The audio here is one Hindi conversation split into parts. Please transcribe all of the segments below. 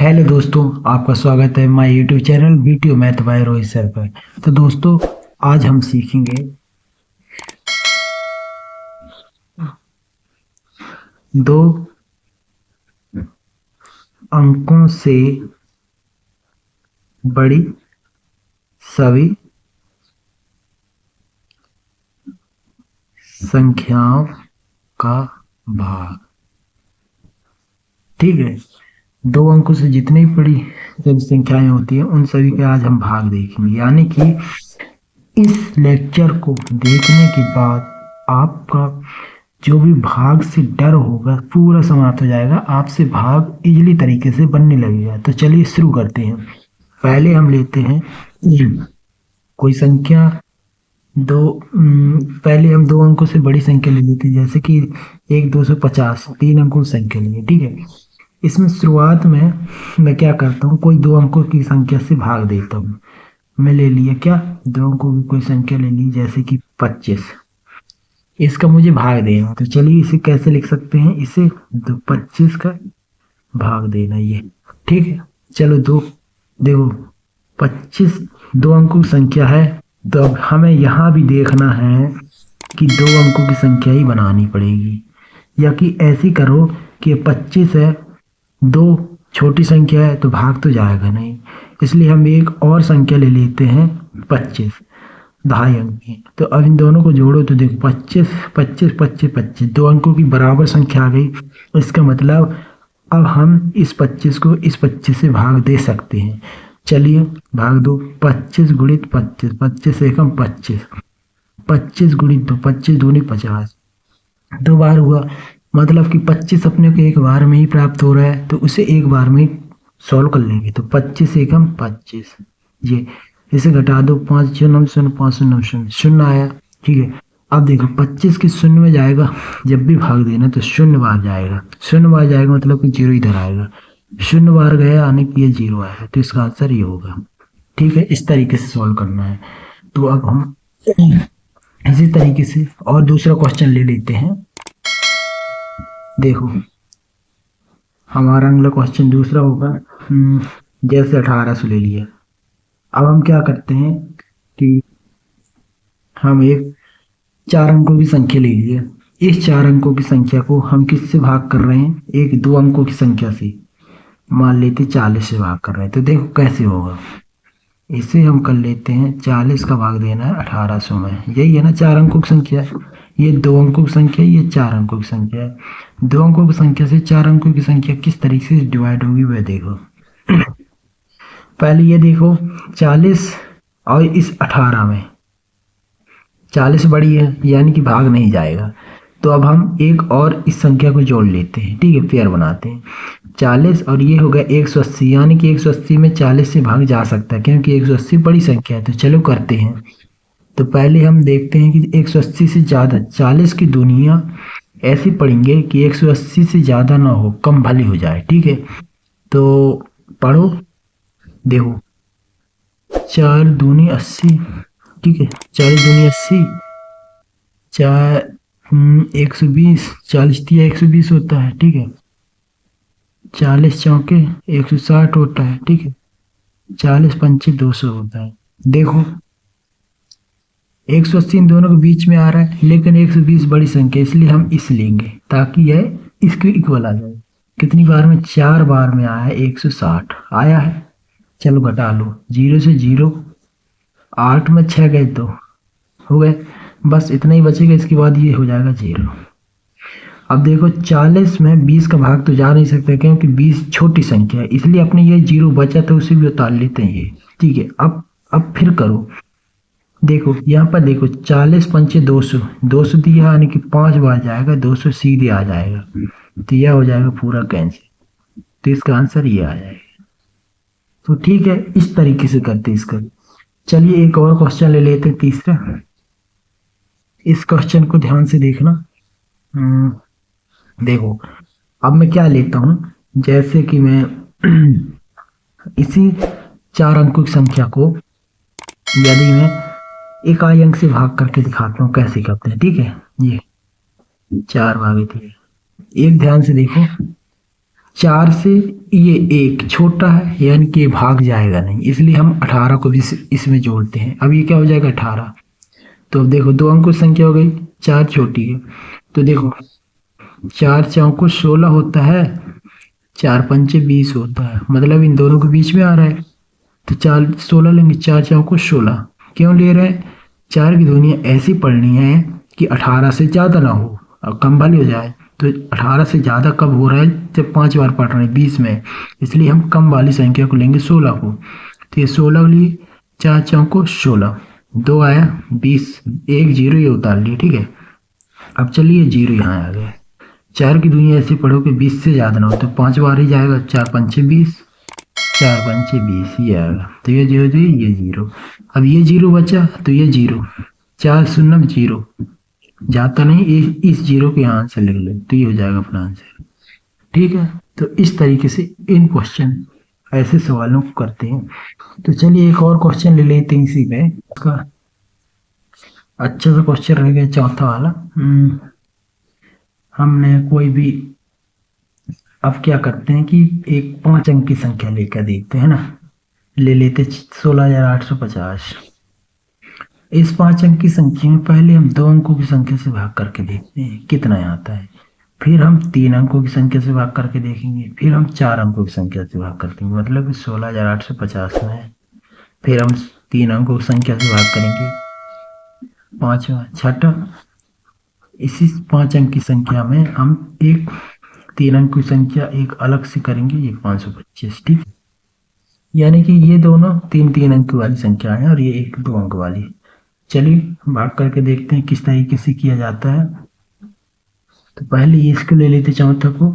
हेलो दोस्तों, आपका स्वागत है my YouTube channel video math bye Rohit sir पर। तो दोस्तों, आज हम सीखेंगे दो अंकों से बड़ी सभी संख्याओं का भाग। ठीक है, दो अंकों से जितनी बड़ी सभी संख्याएं होती हैं उन सभी के आज हम भाग देखेंगे। यानी कि इस लेक्चर को देखने के बाद आपका जो भी भाग से डर होगा पूरा समाप्त हो जाएगा, आपसे भाग इजीली तरीके से बनने लगेगा। तो चलिए शुरू करते हैं। पहले हम लेते हैं कोई संख्या पहले हम दो अंकों से बड़ी संख्या ले लेते हैं, जैसे कि 1 250 तीन अंकों की संख्या लिए। ठीक है, इसमें शुरुआत में मैं क्या करता हूँ, कोई दो अंकों की संख्या से भाग देता हूँ। मैं ले लिया क्या, दो अंकों की कोई संख्या ले ली, जैसे कि 25। इसका मुझे भाग देना, तो चलिए इसे कैसे लिख सकते हैं, इसे 25 का भाग देना ये। ठीक है, चलो देखो 25 दो अंकों की संख्या है, तो अब हमें यहाँ भी देखना है कि दो अंकों की संख्या ही बनानी पड़ेगी, या कि ऐसी करो कि 25 है, दो छोटी संख्या है तो भाग तो जाएगा नहीं, इसलिए हम एक और संख्या ले लेते हैं 25 ढाई अंक की। तो अब इन दोनों को जोड़ो तो देखो 25 25 25 25 दो अंकों की बराबर संख्या आ गई। इसका मतलब अब हम इस 25 को इस 25 से भाग दे सकते हैं। चलिए भाग दो, 25 गुणित 25, 25 एकम 25, 25 गुणित 2, 25 दूनी 50, दो बार हुआ, मतलब कि 25 अपने को एक बार में ही प्राप्त हो रहा है, तो उसे एक बार में ही सॉल्व कर लेंगे। तो 25 एकम 25, ये इसे घटा दो, 5 0 0 5 0 0 शून्य आया। ठीक है, अब देखो 25 के शून्य में जाएगा, जब भी भाग देना तो शून्य बार जाएगा, शून्य बार जाएगा मतलब कि जीरो इधर आएगा, शून्य बार गया यानी कि ये जीरो आएगा, तो इसका आंसर ये होगा। ठीक है, इस तरीके से सॉल्व करना है। तो अब हम इसी तरीके से और दूसरा क्वेश्चन ले लेते हैं। देखो हमारा अगला क्वेश्चन दूसरा होगा, जैसे 1800 ले लिया। अब हम क्या करते हैं कि हम एक 4 अंकों की संख्या ले लिए, इस 4 अंकों की संख्या को हम किससे भाग कर रहे हैं, एक दो अंकों की संख्या से, मान लेते 40 से भाग कर रहे हैं। तो देखो कैसे होगा, इसे हम कर लेते हैं 40 का भाग देना है 1800 में, यही है ना 4 अंकों की संख्या है, ये दो अंकों की संख्या है, ये 4 अंकों की संख्या है। दो अंकों की संख्या से 4 अंकों की संख्या किस तरीके से डिवाइड होगी वह देखो। पहले ये देखो 40 और इस 18 में 40 बड़ी है, यानी कि भाग नहीं जाएगा, तो अब हम एक और इस संख्या को जोड़ लेते हैं। ठीक है, पेयर बनाते हैं, 40 और ये हो गया 180, यानी कि 180 में 40 से भाग जा सकता है, क्योंकि 180 बड़ी संख्या है। तो चलो करते हैं। तो पहले हम देखते हैं कि 180 से ज़्यादा 40 की दुनिया ऐसी पढ़ेंगे कि 180 से ज़्यादा ना हो, कम भली हो जाए। ठीक है, तो पढ़ो, देखो 4 दूनी 80, ठीक है, 40 दूनी 80, 120, 40 तिया 120 होता है। ठीक है, 40 चौके 160 होता है। ठीक है, 40 पंचे 200 होता है। देखो 180 इन दोनों के बीच में आ रहा है, लेकिन 120 बड़ी संख्या, इसलिए हम इस लेंगे ताकि यह इसके इक्वल आ जाए। कितनी बार में, 4 बार में आया है, 160 आया है। चलो घटा लो, 0 से 0, 8 में 6 गए तो हो गए, बस इतना ही बचेगा, इसके बाद ये हो जाएगा 0। अब देखो 40 में 20 का भाग तो जा नहीं सकता, क्योंकि 20 छोटी संख्या है, इसलिए अपने ये 0 बचा तो उसे भी उतार लेते हैं ये। ठीक है, अब फिर करो, देखो यहाँ पर देखो 40 पंचे 200, 200 दिया यानी कि 5 बार जाएगा, 200 सीधे आ जाएगा, तो यह हो जाएगा पूरा कैंसिल, तो इसका आंसर ये आ जाएगा। तो ठीक है, इस तरीके से करते हैं इसका। चलिए एक और क्वेश्चन ले लेते हैं, तीसरा। इस क्वेश्चन को ध्यान से देखना। देखो अब मैं क्या लेता हूं, जैसे कि मैं इसी 4 अंकों की संख्या को यदि मैं इकाई अंक से भाग करके दिखाता हूँ कैसे करते हैं। ठीक है, ये 4 भागे थे, एक ध्यान से देखो, 4 से ये एक छोटा है यानी कि ये भाग जाएगा नहीं, इसलिए हम 18 को भी इसमें जोड़ते हैं। अब ये क्या हो जाएगा 18। तो अब देखो दो अंकों संख्या हो गई, चार छोटी है, तो देखो चार चौको 16 होता है, चार पंचे 20 होता है, मतलब इन दोनों के बीच में आ रहा है। तो चार 16 लेंगे, चार चौको 16 क्यों ले रहे हैं, चार की ध्वनियाँ ऐसी पढ़नी है कि 18 से ज़्यादा ना हो और कम भले हो जाए। तो 18 से ज़्यादा कब हो रहा है, जब 5 बार पढ़ रहे हैं 20 में, इसलिए हम कम वाली संख्या को लेंगे 16 को। तो ये 16 लिए, चार चौको 16, दो आया 20, एक जीरो ये उतार लिए, ठीक है। अब चलिए जीरो यहाँ आ गया, चार की दुनिया ऐसे पढ़ो कि 20 से ज़्यादा ना हो, तो 5 बार ही जाएगा, चार पंचे 20, चार पंचे 20 ये आएगा। तो ये जीरो तो ये जीरो, अब ये जीरो बचा तो ये जीरो, चार शून्य जीरो जाता नहीं, इस जीरो के यहाँ आंसर लिख ले, तो ये हो जाएगा अपना आंसर, ठीक है। तो इस तरीके से इन क्वेश्चन ऐसे सवालों को करते हैं। तो चलिए एक और क्वेश्चन ले लेते हैं इसी में, इसका अच्छा सा क्वेश्चन रह गया चौथा वाला। हमने कोई भी, अब क्या करते हैं कि एक 5 अंक की संख्या लेकर देखते हैं ना, ले लेते 16,850। इस 5 अंक की संख्या में पहले हम 2 अंकों की संख्या से भाग करके देखते हैं कितना आता है, फिर हम 3 अंकों की संख्या से भाग करके देखेंगे, फिर हम 4 अंकों की संख्या से भाग करते हैं, मतलब 16,850 में है। फिर हम 3 अंकों की संख्या से भाग करेंगे, पांचवा छठा, इसी 5 अंक की संख्या में हम एक 3 अंक की संख्या एक अलग से करेंगे, ये 525, ठीक है। यानी कि ये दोनों 3 अंक वाली संख्या है और ये एक 2 अंक वाली। चलिए भाग करके देखते हैं किस तरीके से किया जाता है। तो पहले इसको ले लेते चौथा को।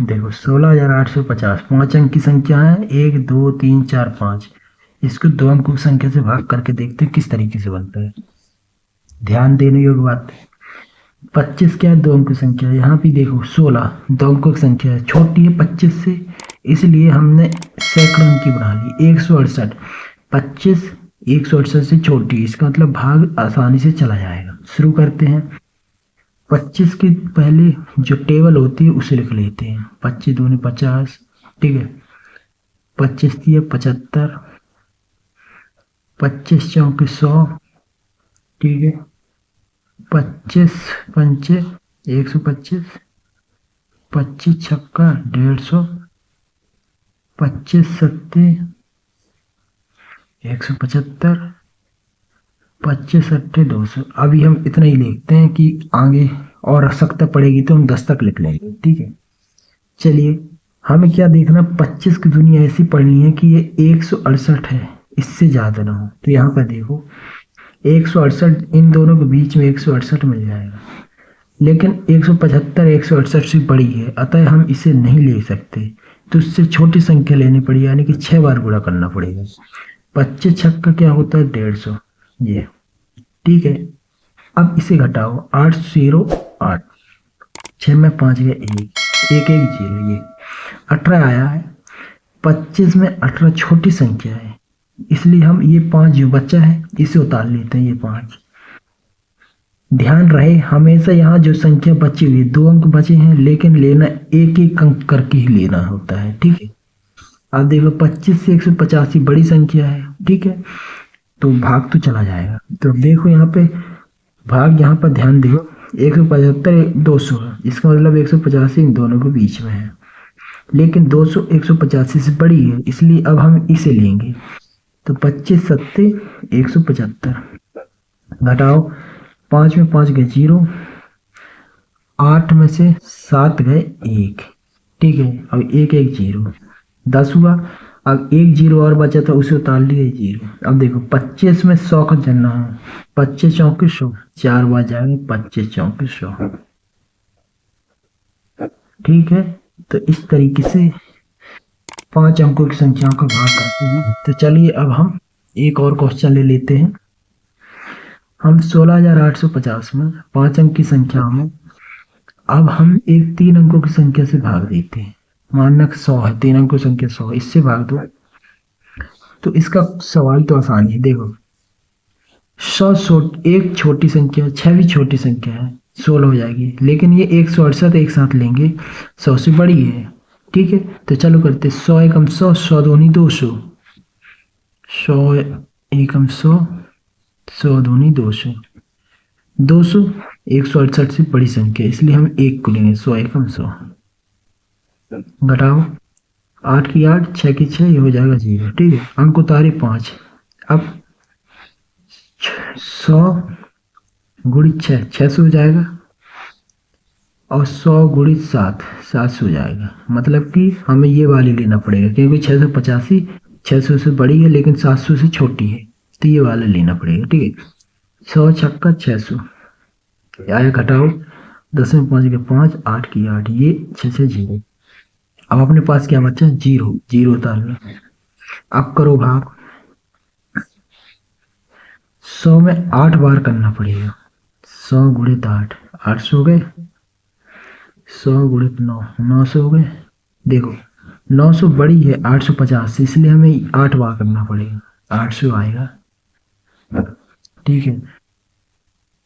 देखो 16,850 5 अंक की संख्या है, 1 2 3 4 5, इसको 2 अंकों की संख्या से भाग करके देखते हैं किस तरीके से बनता है। ध्यान देने योग्य बात, 25 क्या है 2 अंक की संख्या है, यहाँ भी देखो 16 2 अंकों की संख्या है, छोटी है 25 से, इसलिए हमने सैकड़ों अंक की बना ली 168। 25 168 से छोटी, इसका मतलब भाग आसानी से चला जाएगा। शुरू करते हैं, 25 के पहले जो टेबल होती है उसे लिख लेते हैं, 25 दूनी 50, ठीक है, 25 दिए 75, 25 चौके 100, ठीक है, 25 पंचे 125, 25 छक्का 150, 25 सत्ते 175, 25 अट्ठे 200। अभी हम इतना ही लिखते हैं कि आगे और आवश्यकता पड़ेगी तो हम 10 तक लिख लेंगे, ठीक है। चलिए हमें क्या देखना, 25 की दुनिया ऐसी पढ़नी है कि ये 168 है, इससे ज़्यादा ना हो। तो यहाँ पर देखो 168, इन दोनों के बीच में 168 मिल जाएगा, लेकिन 175 168 से बड़ी है, अतः हम इसे नहीं ले सकते, तो उससे छोटी संख्या लेनी पड़ेगी, यानी कि 6 बार गुणा करना पड़ेगा। 25 छक्का क्या होता है 150, ये ठीक है। अब इसे घटाओ, 8 0 8, 6 में 5 गए 1 1 1 0, ये 18 आया है। 25 में 18 छोटी संख्या है, इसलिए हम ये 5 जो बचा है इसे उतार लेते हैं, ये 5। ध्यान रहे हमेशा यहाँ जो संख्या बची हुई 2 अंक बचे हैं, लेकिन लेना एक एक अंक करके ही लेना होता है, ठीक है। अब देखो 25 से 185 बड़ी संख्या है, ठीक है, तो भाग तो चला जाएगा। तो देखो यहाँ पे भाग, यहाँ पर ध्यान दो, 175 200 है, इसका मतलब 185 इन दोनों के बीच में है, लेकिन 200 185 से बड़ी है, इसलिए अब हम इसे लेंगे। तो 25 सत्ते 175, घटाओ 5 में 5 गए 0, 8 में से 7 गए 1, ठीक है। अब 1 1 0, 10 हुआ। अब 1 0 और बचा था, उसे उतार लिए 0। अब देखो 25 में 100 का चलना है, 25 चौके 100, 4 बार जाएंगे, 25 चौके 100, ठीक है। तो इस तरीके से 5 अंकों की संख्याओं का भाग करते हैं। तो चलिए अब हम एक और क्वेश्चन ले लेते हैं। हम 16,850 में 5 अंक की संख्या में अब हम एक 3 अंकों की संख्या से भाग देते हैं। मानना 100 है, 3 अंकों की संख्या 100, इससे भाग दो। तो इसका सवाल तो आसान है, देखो 100 एक छोटी संख्या, 6 भी छोटी संख्या है, 16 हो जाएगी, लेकिन ये 168 एक साथ लेंगे 100 से बड़ी है, ठीक है, तो चलो करते 100 एकम 100, 100 दूनी 200, 100 एकम 100, 100 दूनी 200, 200 168 से बड़ी संख्या इसलिए हम एक को लेंगे, 100 एकम 100, घटाओ 8 की 8, 6 की 6, ये हो जाएगा 0। ठीक है, अंक उतारे 5। अब 100 गुणित 6, 600 हो जाएगा, और 100 गुणित 7, 700 हो जाएगा। मतलब कि हमें ये वाली लेना पड़ेगा क्योंकि 685 600 से बड़ी है लेकिन 700 से छोटी है, तो ये वाला लेना पड़ेगा। ठीक है, 100 छक्का 600 आया, घटाओ 10 में 5 के 5, 8 की 8, ये 6 से 0। अब अपने पास क्या बचा? 0, 0 उतार लो। अब करो भाग, 100 में 8 बार करना पड़ेगा, 100 गुणित 8, 800 हो गए, 100 गुणित 9, 900 हो गए। देखो 900 बड़ी है 850 इसलिए हमें 8 बार करना पड़ेगा, 800 आएगा। ठीक है,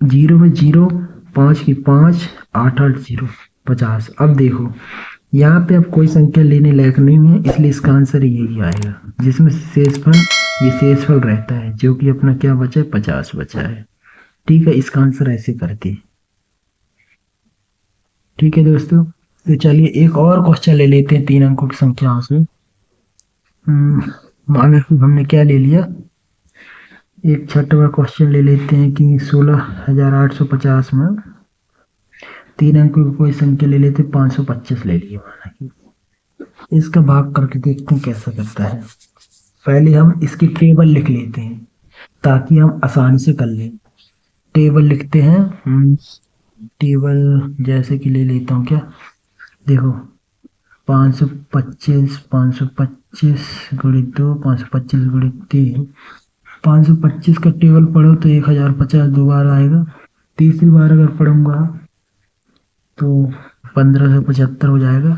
0 में 0, 5 की 5, 8 8 0, 50। अब देखो यहाँ पे अब कोई संख्या लेने लायक नहीं है इसलिए इसका आंसर यही आएगा, जिसमें शेषफल, ये शेषफल रहता है जो कि अपना क्या बचा है? 50 बचा है। ठीक है, इसका आंसर ऐसे करते हैं। ठीक है दोस्तों, तो चलिए एक और क्वेश्चन ले लेते हैं 3 अंकों की संख्याओं से। माना कि हमने क्या ले लिया, एक छठवां क्वेश्चन ले लेते हैं कि 16,850 में 3 अंकों की कोई संख्या ले लेते, 525 ले लिए माना कि। इसका भाग करके देखते हैं कैसा करता है। पहले हम इसकी टेबल लिख लेते हैं ताकि हम आसानी से कर लें। टेबल लिखते हैं, टेबल जैसे कि ले लेता हूँ क्या, देखो 525, 525 गुणित 2, 525 गुणित 3, 525 का टेबल पढ़ो तो 1050 दो बार आएगा। तीसरी बार अगर पढ़ूंगा तो 1575 हो जाएगा।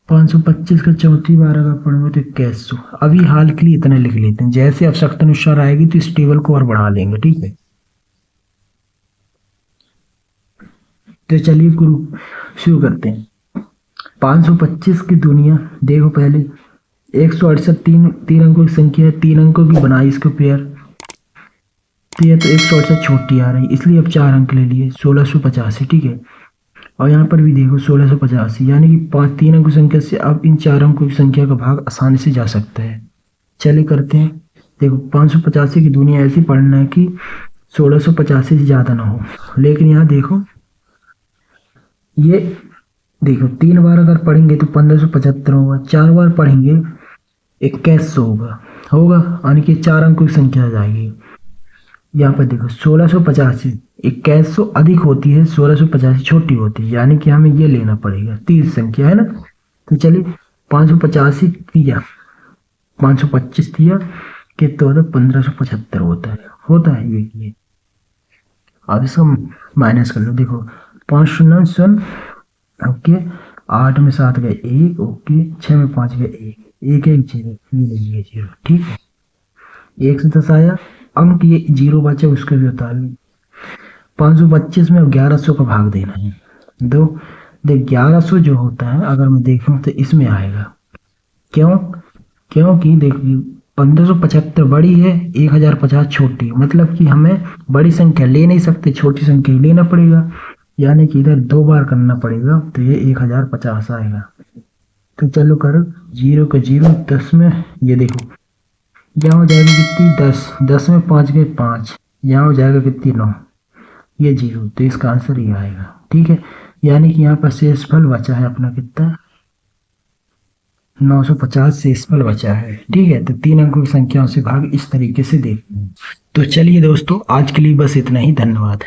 525 का चौथी बार अगर पढ़ूंगा तो 2100। अभी हाल के लिए इतना लिख लेते हैं, जैसे आवश्यकता अनुसार आएगी तो इस टेबल को और बढ़ा लेंगे। ठीक है, तो चलिए शुरू करते हैं। 525 की दुनिया देखो, पहले 168 तीन अंकों की संख्या है, 3 अंकों की बनाई इसको पेयर, तो ये तो 168 छोटी आ रही इसलिए अब 4 अंक ले लिए, 1685। ठीक है, और यहाँ पर भी देखो 1685, यानी कि 3 अंकों की संख्या से अब इन 4 अंकों की संख्या का भाग आसानी से जा सकता है। चलिए करते हैं। देखो 585 की दुनिया ऐसी पढ़ना है कि 1685 से ज़्यादा ना हो, लेकिन यहाँ देखो ये देखो 3 बार अगर पढ़ेंगे तो 1575 होगा, 4 बार पढ़ेंगे 2100 होगा, यानी कि 4 अंकों की संख्या आ जाएगी। यहाँ पर देखो 1685, 2100 अधिक होती है, 1685 छोटी होती है, यानी कि हमें ये लेना पड़ेगा, 30 संख्या है ना। तो चलिए 585 दिया, 525 दिया, कितना होता है? 1575 होता है ये। अब इसको माइनस कर लो, देखो 5 शून्य शून्य, ओके, 8 में 7 गए 1, ओके, 6 में 5 गए 1, 1 1 0, ये 0। ठीक है, 1 से 10 आया, अंक ये 0 बचा उसका भी उतार ली। 525 में 1100 का भाग देना है, दो देख 1100 जो होता है अगर मैं देखूं तो इसमें आएगा। क्योंकि देखिए 1575 बड़ी है, 1050 छोटी, मतलब कि हमें बड़ी संख्या ले नहीं सकते, छोटी संख्या ही लेना पड़ेगा, यानी कि इधर 2 बार करना पड़ेगा, तो ये 1050 आएगा। तो चलो करो 0 का 0, 10 में ये देखो यहाँ हो जाएगी कितनी? 10, 10 में 5 गए 5, यहाँ हो जाएगा कितनी? 9, ये 0, तो इसका आंसर ये आएगा। ठीक है, यानी कि यहाँ पर शेषफल बचा है अपना कितना? 950 शेषफल बचा है। ठीक है, तो 3 अंकों की संख्याओं से भाग इस तरीके से देखते हैं। तो चलिए दोस्तों, आज के लिए बस इतना ही, धन्यवाद।